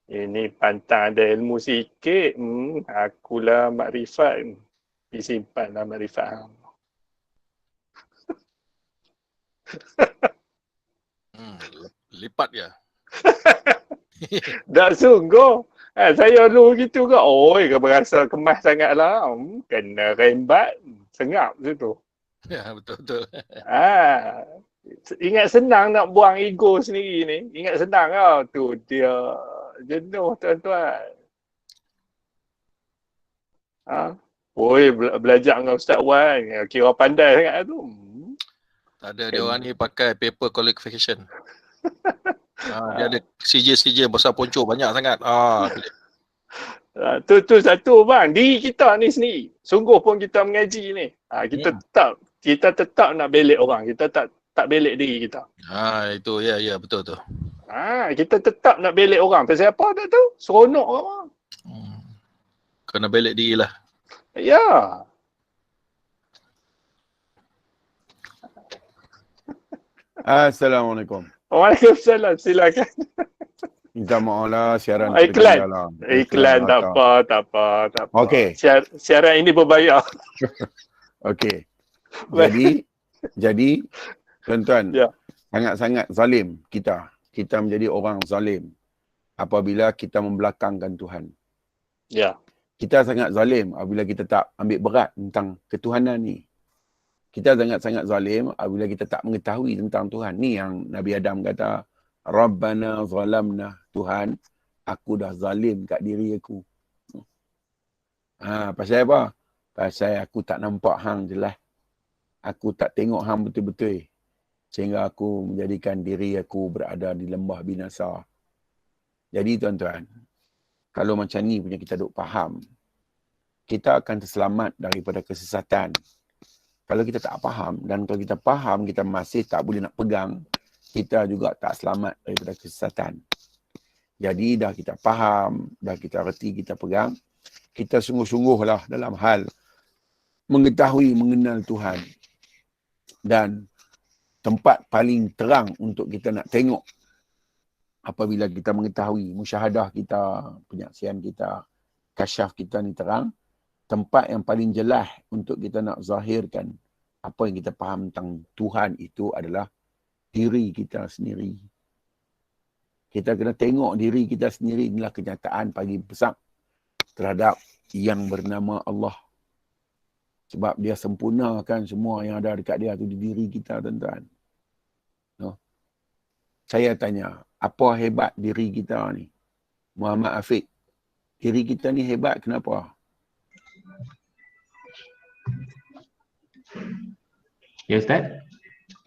Speaker 2: Ini pantang ada ilmu sikit. Akulah makrifat. Disimpanlah makrifat.
Speaker 5: Lipat ya.
Speaker 2: Tak sungguh. Saya dulu gitu ke. Oi, berasa kemas sangat lah. Kena rembat. Sengap situ.
Speaker 5: Ya, betul-betul.
Speaker 2: Ingat senang nak buang ego sendiri ni. Ingat senang tau. Tu dia jenuh tuan-tuan. Oi, belajar dengan Ustaz Wan. Kira pandai sangat tu.
Speaker 5: Tak ada, dia orang ni pakai paper qualification. Dia ada CJ besar poncor banyak sangat.
Speaker 2: Tu satu bang, diri kita ni sendiri. Sungguh pun kita mengaji ni. Kita tetap nak belek orang. Kita tak belek diri kita.
Speaker 5: Itu ya betul tu.
Speaker 2: Kita tetap nak belek orang. Pasal apa tak tahu? Seronok orang.
Speaker 5: Kena belek diri lah.
Speaker 2: Ya.
Speaker 1: Assalamualaikum.
Speaker 2: Waalaikumsalam. Silakan.
Speaker 1: Minta maaf lah siaran
Speaker 2: Iklan.
Speaker 1: tergala lah.
Speaker 2: Iklan tak apa.
Speaker 1: Okey.
Speaker 2: Siaran ini berbayar.
Speaker 1: Okey. Jadi tuan-tuan, sangat-sangat zalim kita. Kita menjadi orang zalim apabila kita membelakangkan Tuhan.
Speaker 2: Ya.
Speaker 1: Kita sangat zalim apabila kita tak ambil berat tentang ketuhanan ni. Kita sangat-sangat zalim apabila kita tak mengetahui tentang Tuhan. Ni yang Nabi Adam kata, Rabbana zalamna, Tuhan, aku dah zalim kat diri aku. Pasal apa? Pasal aku tak nampak hang jelas. Aku tak tengok hang betul-betul. Sehingga aku menjadikan diri aku berada di lembah binasa. Jadi tuan-tuan, kalau macam ni punya kita duk faham, kita akan terselamat daripada kesesatan. Kalau kita tak faham, dan kalau kita faham, kita masih tak boleh nak pegang, kita juga tak selamat daripada kesesatan. Jadi dah kita faham, dah kita reti, kita pegang, kita sungguh-sungguhlah dalam hal mengetahui, mengenal Tuhan. Dan tempat paling terang untuk kita nak tengok apabila kita mengetahui, musyahadah kita, penyaksian kita, kasyaf kita ni terang, tempat yang paling jelas untuk kita nak zahirkan apa yang kita faham tentang Tuhan itu adalah diri kita sendiri. Kita kena tengok diri kita sendiri, inilah kenyataan paling besar terhadap yang bernama Allah. Sebab dia sempurnakan semua yang ada dekat dia tu di diri kita, tuan-tuan. Saya tanya, apa hebat diri kita ni? Muhammad Afiq, diri kita ni hebat kenapa?
Speaker 6: Ya Ustaz?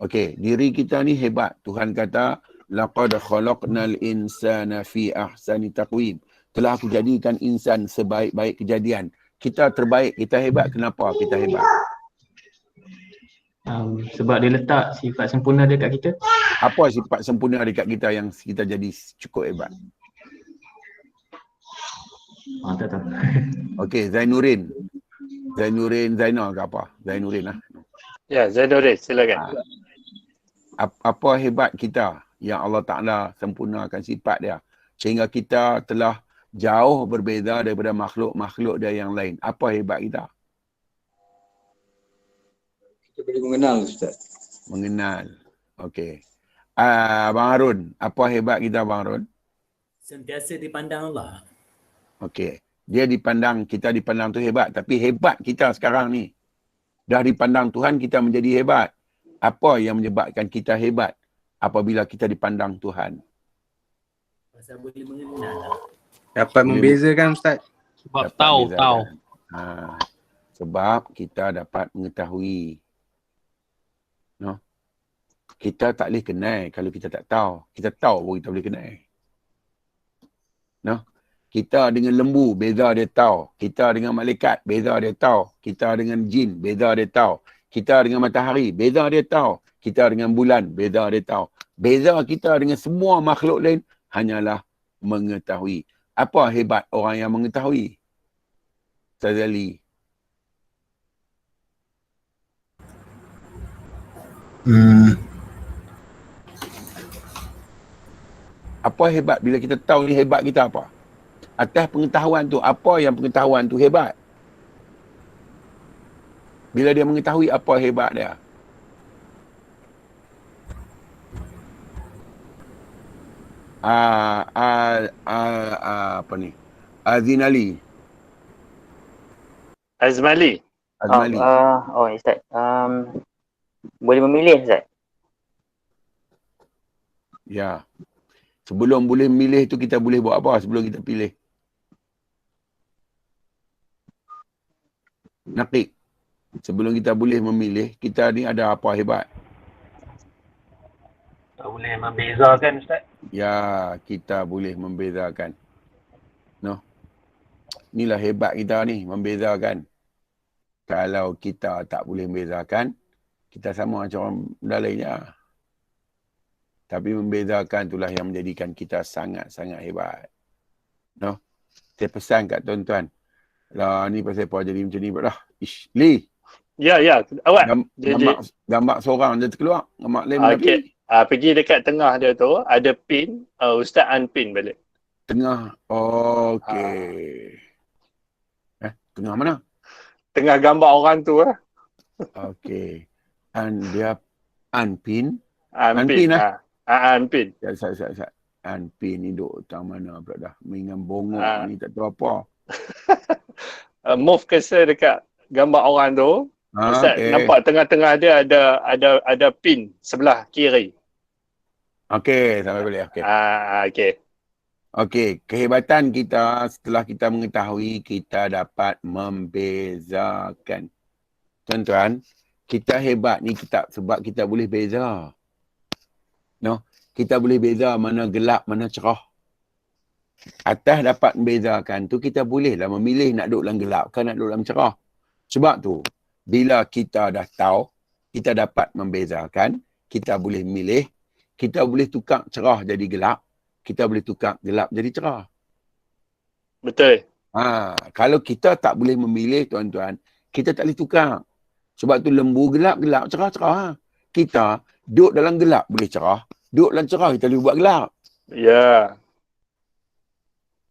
Speaker 1: Okey, diri kita ni hebat. Tuhan kata, laqad khalaqnal insana fi ahsani taqwim. Telah aku jadikan insan sebaik-baik kejadian. Kita terbaik, kita hebat. Kenapa kita hebat?
Speaker 6: Sebab dia letak sifat sempurna dekat kita.
Speaker 1: Apa sifat sempurna dekat kita yang kita jadi cukup hebat?
Speaker 6: Tak tahu.
Speaker 1: Okey, Zainurin Zainal ke apa? Zainurin lah.
Speaker 2: Ya, Zainurin, silakan.
Speaker 1: Apa hebat kita yang Allah Ta'ala sempurnakan sifat dia sehingga kita telah jauh berbeza daripada makhluk-makhluk dia yang lain. Apa hebat kita?
Speaker 7: Kita boleh mengenal, Ustaz.
Speaker 1: Mengenal. Okey. Abang Harun, apa hebat kita Abang Harun?
Speaker 8: Sentiasa dipandang Allah.
Speaker 1: Okey. Dia dipandang, kita dipandang tu hebat. Tapi hebat kita sekarang ni. Dah dipandang Tuhan, kita menjadi hebat. Apa yang menyebabkan kita hebat apabila kita dipandang Tuhan?
Speaker 8: Pasal boleh mengenal lah.
Speaker 7: Dapat membezakan, Ustaz.
Speaker 9: Sebab tahu.
Speaker 1: Sebab kita dapat mengetahui. No? Kita tak boleh kenal kalau kita tak tahu. Kita tahu baru kita boleh kenal. No? Kita dengan lembu, beza dia tahu. Kita dengan malaikat, beza dia tahu. Kita dengan jin, beza dia tahu. Kita dengan matahari, beza dia tahu. Kita dengan bulan, beza dia tahu. Beza kita dengan semua makhluk lain hanyalah mengetahui. Apa hebat orang yang mengetahui? Ustaz Ali. Apa hebat bila kita tahu ni hebat kita apa? Atas pengetahuan tu, apa yang pengetahuan tu hebat? Bila dia mengetahui apa hebat dia? Apa ni? Azinali.
Speaker 2: Azmali.
Speaker 1: Azmali.
Speaker 9: Ustaz. Boleh memilih Ustaz?
Speaker 1: Ya. Sebelum boleh memilih tu kita boleh buat apa sebelum kita pilih? Naqib. Sebelum kita boleh memilih, kita ni ada apa hebat?
Speaker 10: Tak boleh membezakan Ustaz.
Speaker 1: Ya, kita boleh membezakan. No. Inilah hebat kita ni, membezakan. Kalau kita tak boleh membezakan, kita sama macam orang benda lainnya. Tapi membezakan itulah yang menjadikan kita sangat-sangat hebat. No. Saya pesan kat tuan-tuan. Lah ni pasal apa jadi macam ni dah. Ish, Lee.
Speaker 2: Ya. Awak.
Speaker 1: Gambar seorang je terkeluar. Gambar lain
Speaker 2: Okay. Pergi dekat tengah dia tu, ada pin. Ustaz unpin balik.
Speaker 1: Tengah. Okey. Tengah mana?
Speaker 2: Tengah gambar orang tu.
Speaker 1: Okey. Dia unpin.
Speaker 2: Unpin. Unpin.
Speaker 1: Sat. Unpin ni duk tang mana pula dah. Mainan bongok ni tak tahu apa.
Speaker 2: Move cursor dekat gambar orang tu. Ustaz nampak tengah-tengah dia ada pin sebelah kiri.
Speaker 1: Okey, sampai balik. Okey.
Speaker 2: Okey.
Speaker 1: Okey, kehebatan kita setelah kita mengetahui, kita dapat membezakan. Tuan-tuan, kita hebat ni sebab kita boleh beza. No, kita boleh beza mana gelap, mana cerah. Atas dapat membezakan tu, kita bolehlah memilih nak duduk dalam gelap ke nak duduk dalam cerah. Sebab tu, bila kita dah tahu, kita dapat membezakan, kita boleh milih, kita boleh tukar cerah jadi gelap, kita boleh tukar gelap jadi cerah.
Speaker 2: Betul.
Speaker 1: Kalau kita tak boleh memilih, tuan-tuan, kita tak boleh tukar. Sebab tu lembu gelap, cerah. Kita duduk dalam gelap boleh cerah, duduk dalam cerah kita boleh buat gelap.
Speaker 2: Ya.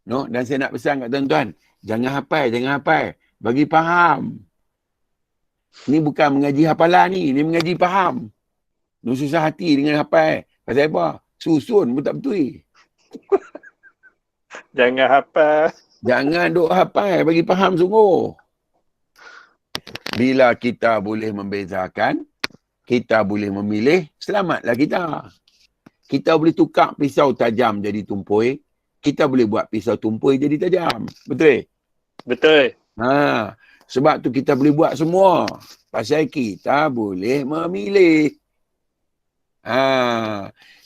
Speaker 1: No, dan saya nak pesan kat tuan-tuan, jangan hafal. Bagi faham. Ni bukan mengaji hafalan ni mengaji faham. Ni susah hati dengan hafal. Pasal apa? Susun pun tak betul.
Speaker 2: Jangan hafal.
Speaker 1: Jangan duk hafal, bagi faham sungguh. Bila kita boleh membezakan, kita boleh memilih, selamatlah kita. Kita boleh tukar pisau tajam jadi tumpoi, kita boleh buat pisau tumpoi jadi tajam. Betul?
Speaker 2: Betul.
Speaker 1: Sebab tu kita boleh buat semua. Pasal kita boleh memilih.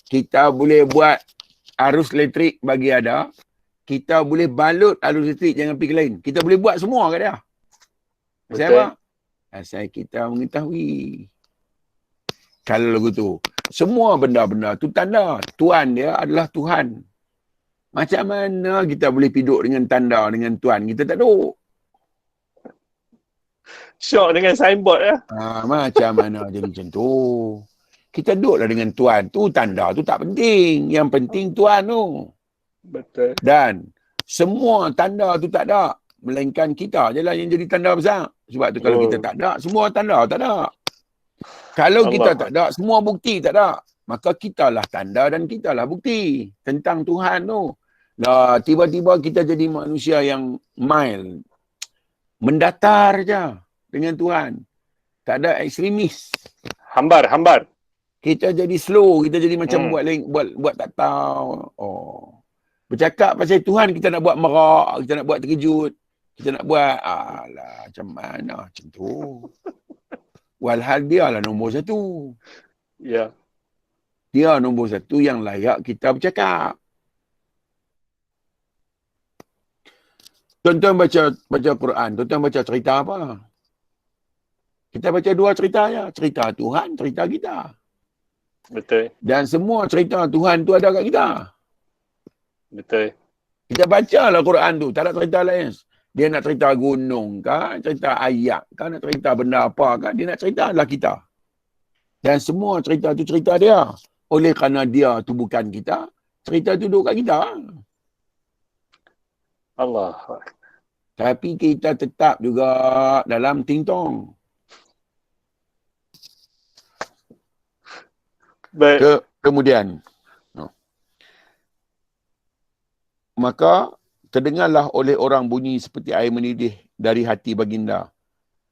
Speaker 1: Kita boleh buat arus elektrik bagi ada. Kita boleh balut arus elektrik jangan pergi ke lain. Kita boleh buat semua kat dia. Pasal apa? Pasal kita mengetahui. Kalau lagu tu, semua benda-benda tu tanda. Tuan dia adalah Tuhan. Macam mana kita boleh hidup dengan tanda dengan Tuan? Kita tak duk.
Speaker 2: Syok dengan signboard ya.
Speaker 1: Macam mana jadi macam tu? Kita duduklah dengan Tuan. Tu tanda tu tak penting. Yang penting Tuan tu.
Speaker 2: Betul.
Speaker 1: Dan semua tanda tu tak ada. Melainkan kita je lah yang jadi tanda besar. Sebab tu kalau kita tak ada, semua tanda tak ada. Kalau kita tak ada, semua bukti tak ada. Maka kita lah tanda dan kita lah bukti tentang Tuhan tu. Nah, tiba-tiba kita jadi manusia yang mild. Mendatar je dengan Tuhan. Tak ada ekstremis.
Speaker 2: Hambar.
Speaker 1: Kita jadi slow, kita jadi macam buat tak tahu. Bercakap pasal Tuhan, kita nak buat merak, kita nak buat terkejut. Kita nak buat, macam mana macam tu. Walhal dia lah nombor satu.
Speaker 2: Ya.
Speaker 1: Dia nombor satu yang layak kita bercakap. Tuan-tuan baca Quran, tuan-tuan baca cerita apa? Kita baca dua cerita ya. Cerita Tuhan, cerita kita.
Speaker 2: Betul.
Speaker 1: Dan semua cerita Tuhan tu ada kat kita.
Speaker 2: Betul.
Speaker 1: Kita bacalah Quran tu, tak ada cerita lain. Dia nak cerita gunung ke, cerita ayat ke, nak cerita benda apa ke, dia nak cerita adalah kita. Dan semua cerita tu cerita dia. Oleh kerana dia tu bukan kita, cerita tu duduk kat kita.
Speaker 2: Allah.
Speaker 1: Tapi kita tetap juga dalam tingtong.
Speaker 2: Baik.
Speaker 1: Kemudian, maka terdengarlah oleh orang bunyi seperti air mendidih dari hati baginda.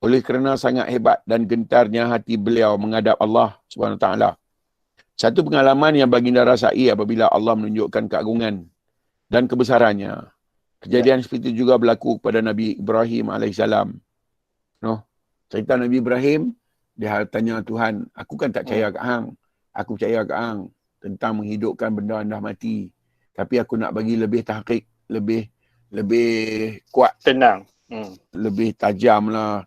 Speaker 1: Oleh kerana sangat hebat dan gentarnya hati beliau menghadap Allah SWT. Satu pengalaman yang baginda rasai apabila Allah menunjukkan keagungan dan kebesarannya. Kejadian seperti itu juga berlaku kepada Nabi Ibrahim AS. No? Cerita Nabi Ibrahim, dia tanya Tuhan, aku kan tak percaya kat hang. Aku percaya kat hang tentang menghidupkan benda yang dah mati. Tapi aku nak bagi lebih tahqiq, lebih kuat.
Speaker 2: Tenang.
Speaker 1: Lebih tajam lah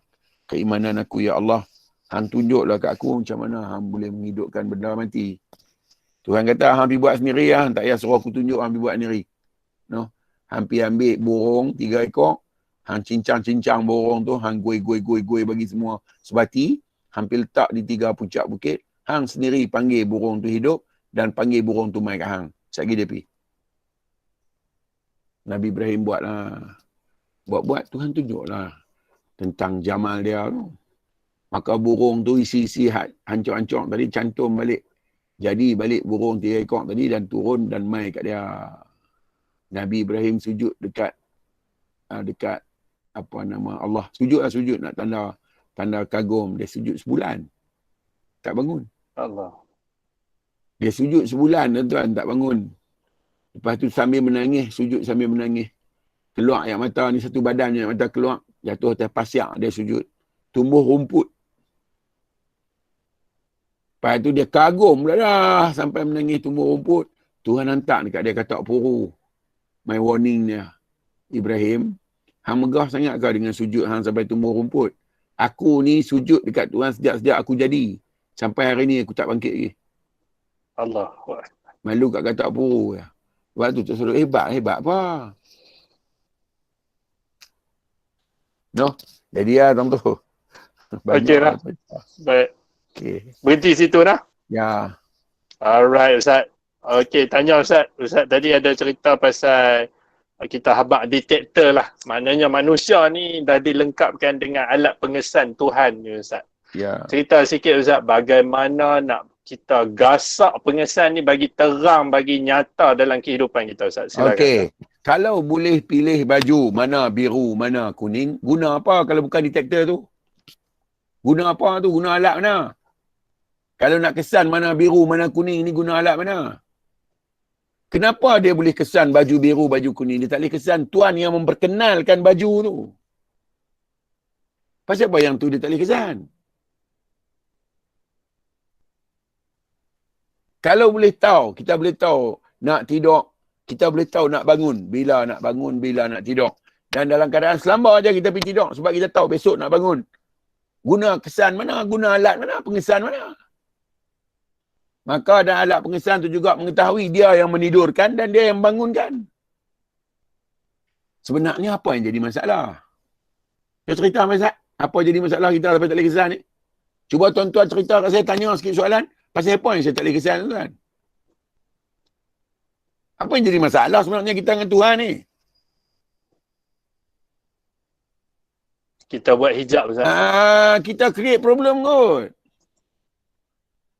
Speaker 1: keimanan aku, ya Allah. Hang tunjuklah kat aku macam mana hang boleh menghidupkan benda mati. Tuhan kata, hang pergi buat sendiri lah. Tak payah suruh aku tunjuk, hang pergi buat sendiri. No? Hang pergi ambil burung 3 ekor. Hang cincang-cincang burung tu. Hang goi bagi semua sebati. Hang pergi letak di 3 puncak bukit. Hang sendiri panggil burung tu hidup. Dan panggil burung tu mai kat hang. Sekejap dia pergi. Nabi Ibrahim buatlah. Buat-buat Tuhan tunjuklah tentang jamal dia tu. Maka burung tu isi-isi hancur-hancur tadi cantum balik. Jadi balik burung 3 ekor tadi dan turun dan mai kat dia. Nabi Ibrahim sujud dekat apa nama Allah. Sujud nak tanda kagum. Dia sujud sebulan. Tak bangun.
Speaker 2: Allah.
Speaker 1: Dia sujud sebulan tuan, tak bangun. Lepas tu sambil menangis, sujud sambil menangis. Keluar air mata ni, satu badan air mata keluar. Jatuh atas pasir, dia sujud. Tumbuh rumput. Lepas tu dia kagum dah sampai menangis tumbuh rumput. Tuhan hantar dekat dia kata puru. My warning dia. Ibrahim, hang megah sangat kau dengan sujud hang sampai tumbuh rumput. Aku ni sujud dekat Tuhan sejak aku jadi. Sampai hari ni aku tak bangkit lagi.
Speaker 2: Allah.
Speaker 1: Malu kat kata puru ya. Sebab tu tak suruh hebat apa. No, jadi ya tuan tu.
Speaker 2: Okey lah. Baik.
Speaker 1: Okay.
Speaker 2: Berhenti situ dah?
Speaker 1: Ya.
Speaker 2: Alright Ustaz. Okey, tanya Ustaz. Ustaz tadi ada cerita pasal kita habaq detektor lah. Maknanya manusia ni dah dilengkapkan dengan alat pengesan Tuhan ni Ustaz.
Speaker 1: Ya.
Speaker 2: Cerita sikit Ustaz, bagaimana nak kita gasak pengesan ni bagi terang, bagi nyata dalam kehidupan kita Ustaz. Silakan.
Speaker 1: Okey. Kalau boleh pilih baju mana biru, mana kuning, guna apa kalau bukan detektor tu? Guna apa tu? Guna alat mana? Kalau nak kesan mana biru, mana kuning ni guna alat mana? Kenapa dia boleh kesan baju biru, baju kuning? Dia tak boleh kesan Tuan yang memperkenalkan baju tu. Pasal apa yang tu dia tak boleh kesan? Kalau boleh tahu, kita boleh tahu nak tidur, kita boleh tahu nak bangun, bila nak tidur. Dan dalam keadaan selamba aja kita pergi tidur sebab kita tahu besok nak bangun. Guna kesan mana, guna alat mana, pengesan mana. Maka ada alat pengesan tu juga mengetahui dia yang menidurkan dan dia yang bangunkan. Sebenarnya apa yang jadi masalah? Saya cerita Mazat, apa jadi masalah kita lepas tak boleh kesan ni? Cuba tuan-tuan cerita kat saya, tanya sikit soalan. Pasal apa yang saya tak boleh kesan tuan? Apa yang jadi masalah sebenarnya kita dengan Tuhan ni?
Speaker 2: Kita buat hijab Ustaz.
Speaker 1: Kita create problem kot.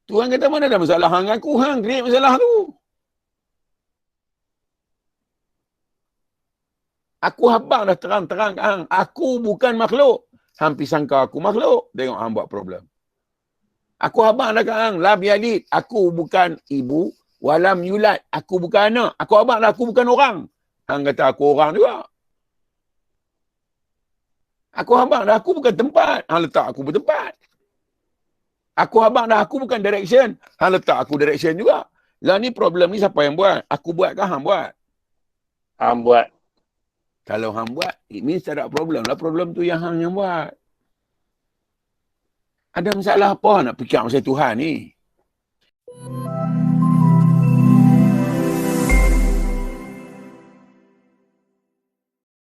Speaker 1: Tuhan kata mana ada masalah hang aku, hang create masalah tu. Aku habang dah terang-terang hang, aku bukan makhluk. Hang pergi sangka aku makhluk, tengok hang buat problem. Aku habang dah kat hang, lam yalid, aku bukan ibu, walam yulad, aku bukan anak. Aku habang dah, aku bukan orang. Hang kata aku orang juga. Aku habang dah, aku bukan tempat. Hang letak aku bertempat. Aku habang dah, aku bukan direction. Hang letak aku direction juga. Lah ni problem ni siapa yang buat? Aku buat ke hang buat?
Speaker 2: Hang buat.
Speaker 1: Kalau hang buat, it means tak ada problem lah. Problem tu yang hang yang buat. Ada masalah apa nak fikir pasal Tuhan ni?